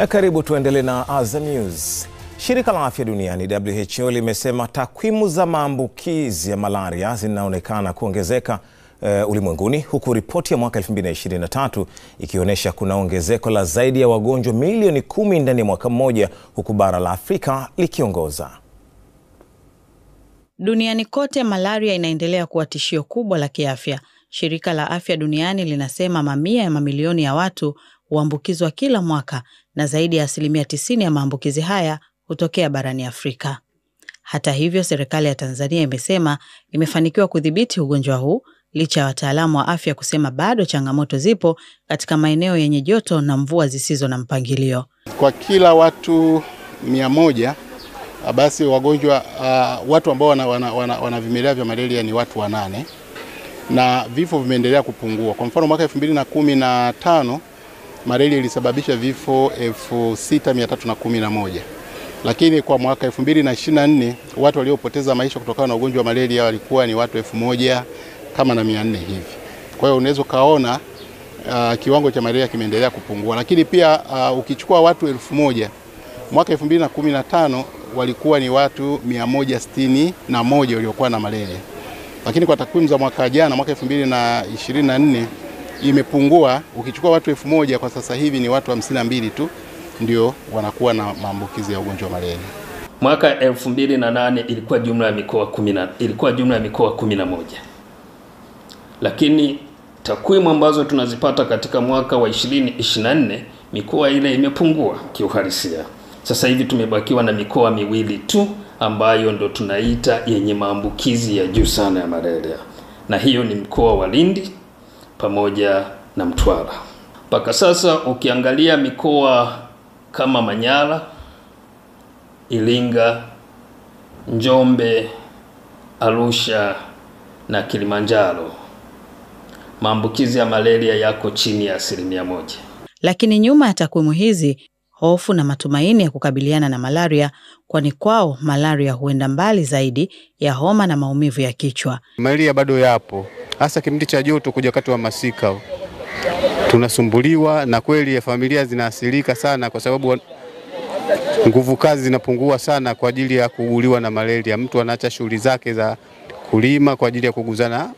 Karibu tuendelee na Azam News. Shirika la Afya Duniani WHO limesema takwimu za maambukizi ya malaria zinaonekana kuongezeka ulimwenguni, huku ripoti ya mwaka 2023 ikionyesha kuna ongezeko la zaidi ya wagonjwa milioni 10 ndani ya mwaka mmoja, huku bara la Afrika likiongoza. Duniani kote malaria inaendelea kuwa tishio kubwa la kiafya. Shirika la Afya Duniani linasema mamia ya mamilioni ya watu huambukizwa kila mwaka na zaidi ya 90% ya maambukizi haya hutokea barani Afrika. Hata hivyo, serikali ya Tanzania imesema imefanikiwa kudhibiti ugonjwa huu licha ya wataalamu wa afya kusema bado changamoto zipo katika maeneo yenye joto na mvua zisizo na mpangilio. Kwa kila watu 100 basi wagonjwa watu ambao wana vimelea vya malaria ni watu 8 na vifo vimeendelea kupungua. Kwa mfano mwaka 2015 malaria ilisababisha vifo 6311. Lakini kwa mwaka 2024 watu waliopoteza maisha kutokana na ugonjwa wa malaria walikuwa ni watu 1400 hivi. Kwa hiyo unaweza kaona kiwango cha malaria kimeendelea kupungua. Lakini pia ukichukua watu 1000 mwaka 2015 walikuwa ni watu 161 waliokuwa na malaria. Lakini kwa takwimu za mwaka jana mwaka 2024 imepungua. Ukichukua watu 1000 kwa sasa hivi ni watu 52 tu ndio wanakuwa na maambukizi ya ugonjwa wa malaria. Mwaka 2008 ilikuwa jumla ya mikoa 11. Lakini takwimu ambazo tunazipata katika mwaka wa 2024 mikoa ile imepungua kiuhalisia. Sasa hivi tumebakiwa na mikoa 2 tu ambayo ndo tunaita yenye maambukizi ya juu sana ya malaria. Na hiyo ni mkoa wa Lindi pamoja na Mtwara. Mpaka sasa ukiangalia mikoa kama Manyara, Iringa, Njombe, Arusha na Kilimanjaro, maambukizi ya malaria yako chini ya 1%. Lakini nyuma ya takwimu hizi, hofu na matumaini ya kukabiliana na malaria, kwani kwao malaria huenda mbali zaidi ya homa na maumivu ya kichwa. Malaria bado yapo, hasa kipindi cha joto kuja wakati wa masika. Tunasumbuliwa na kweli ya familia zinaathirika sana kwa sababu nguvu kazi zinapungua sana kwa ajili ya kuuguliwa na malaria. Mtu anaacha shughuli zake za kulima kwa ajili ya kuguzana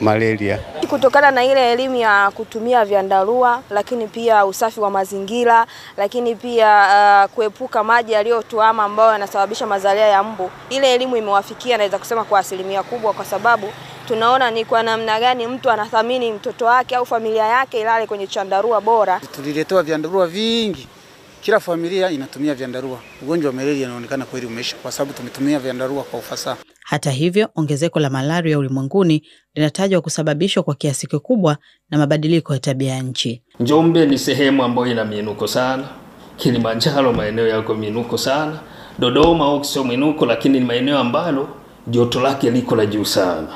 malaria. Kutokana na ile elimu ya kutumia vyandarua, lakini pia usafi wa mazingira, lakini pia kuepuka maji yaliyotuama ambayo yanasababisha mazalia ya mbu. Ile elimu imewafikia naweza kusema kwa asilimia kubwa, kwa sababu tunaona ni kwa namna gani mtu anathamini mtoto wake au familia yake ilale kwenye chandarua bora. Tuliletewa vyandarua vingi. Kila familia inatumia vyandarua. Ugonjwa wa malaria unaonekana kweli umeisha kwa sababu tumetumia vyandarua kwa ufasaha. Hata hivyo, ongezeko la malaria ulimwenguni linatajwa kusababishwa kwa kiasi kikubwa na mabadiliko ya tabia ya nchi. Njombe ni sehemu ambayo ina miinuko sana. Kilimanjaro maeneo yako miinuko sana. Dodoma au sio miinuko, lakini ni maeneo ambalo joto lake liko la juu sana.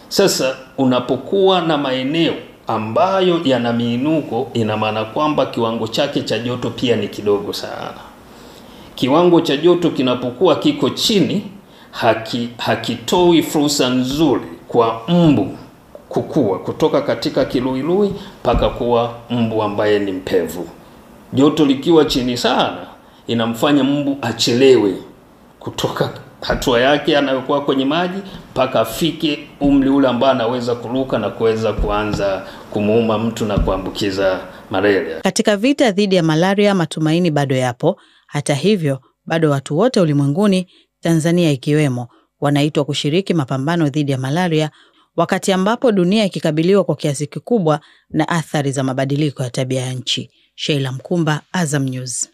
Sasa unapokuwa na maeneo ambayo yana miinuko, ina maana kwamba kiwango chake cha joto pia ni kidogo sana. Kiwango cha joto kinapokuwa kiko chini, hakitoi fursa nzuri kwa mbu kukua kutoka katika kiluilui mpaka kuwa mbu ambaye ni mpevu. Joto likiwa chini sana inamfanya mbu achelewe kutoka hatua yake anayokuwa kwenye maji mpaka afike umri ule ambao anaweza kuruka na kuweza kuanza kumuuma mtu na kuambukiza malaria. Katika vita dhidi ya malaria, matumaini bado yapo. Hata hivyo, bado watu wote ulimwenguni, Tanzania ikiwemo, wanaitwa kushiriki mapambano dhidi ya malaria, wakati ambapo dunia ikikabiliwa kwa kiasi kikubwa na athari za mabadiliko ya tabia ya nchi. Sheila Mkumba, Azam News.